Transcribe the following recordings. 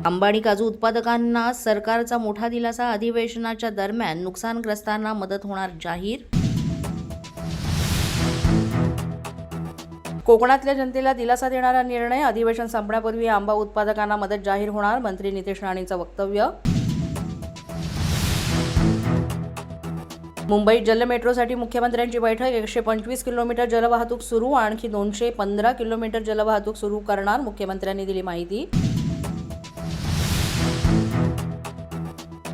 आंबा आणि काजू उत्पादकांना सरकारचा मोठा दिलासा. अधिवेशनाच्या दरम्यान नुकसानग्रस्तांना मदत होणार जाहीर. कोकणातल्या जनतेला दिलासा देणारा निर्णय. अधिवेशन संपण्यापूर्वी आंबा उत्पादकांना मदत जाहीर होणार. मंत्री नितेश राणेंचं वक्तव्य. मुंबईत जल मेट्रोसाठी मुख्यमंत्र्यांची बैठक. 125 किलोमीटर जलवाहतूक सुरू. आणखी 215 किलोमीटर जलवाहतूक सुरू करणार. मुख्यमंत्र्यांनी दिली माहिती.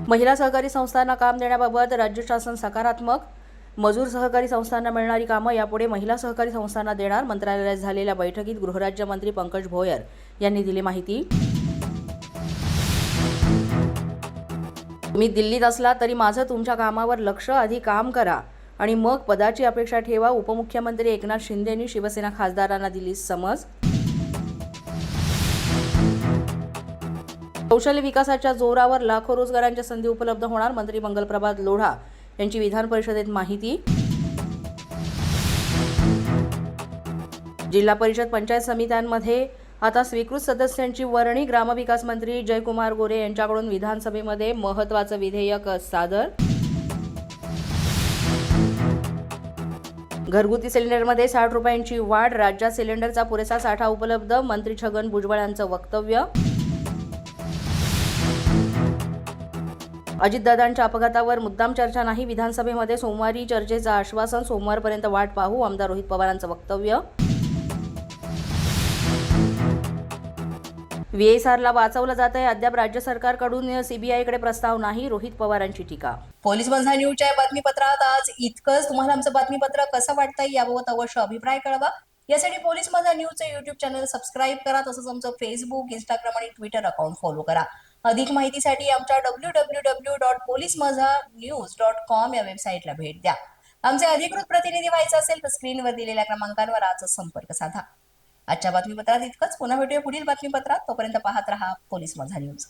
महिला सहकारी संस्थांना काम देण्याबाबत राज्य शासन सकारात्मक. मजूर सहकारी संस्थांना मिळणारी कामं यापुढे महिला सहकारी संस्थांना देणार. मंत्रालयात झालेल्या बैठकीत गृहराज्यमंत्री पंकज भोयर यांनी दिली माहिती. तुम्ही दिल्लीत असला तरी माझं तुमच्या कामावर लक्ष. आधी काम करा आणि मग पदाची अपेक्षा ठेवा. उपमुख्यमंत्री एकनाथ शिंदेंनी शिवसेना खासदारांना दिली समज. कौशल्य विकासाच्या जोरावर लाखो रोजगारांच्या संधी उपलब्ध होणार. मंत्री मंगलप्रभात लोढा यांची विधान परिषदेत माहिती. जिल्हा परिषद पंचायत समित्यांमध्ये आता स्वीकृत सदस्यांची वर्णी. ग्रामविकास मंत्री जयकुमार गोरे यांच्याकडून विधानसभेमध्ये महत्त्वाचं विधेयक सादर. घरगुती सिलेंडरमध्ये 60 रुपयांची वाढ. राज्यात सिलेंडरचा पुरेसा साठा उपलब्ध. मंत्री छगन भुजबळ यांचं वक्तव्य. अजितदादांच्या अपघातावर मुद्दाम चर्चा नाही. विधानसभेमध्ये सोमवारी चर्चेचं आश्वासन. सोमवारपर्यंत वाट पाहू. आमदार रोहित पवारांचं वक्तव्य. VSRला वाचवलं जात आहे. अद्याप राज्य सरकारकडून CBIकडे प्रस्ताव नाही. रोहित पवारांची टीका. पोलीस बंधा न्यूजच्या या बातमीपत्रात आज इतकंच. तुम्हाला आमचं बातमीपत्र कसं वाटतंय याबाबत अवश्य अभिप्राय कळवा. यासाठी पोलीस बंधा न्यूजचं YouTube चॅनल सबस्क्राईब करा. तसंच आमचं फेसबुक, इंस्टाग्राम आणि ट्विटर अकाउंट फॉलो करा. अधिक माहितीसाठी आमच्या www.policemazhanews.com या वेबसाईटला भेट द्या. आमचे अधिकृत प्रतिनिधी व्हायचं असेल तर स्क्रीनवर दिलेल्या क्रमांकांवर आजच संपर्क साधा. आजच्या बातमीपत्रात इतकंच. पुन्हा भेटूया पुढील बातमीपत्रात. तोपर्यंत पाहत रहा पोलीस माझा न्यूज.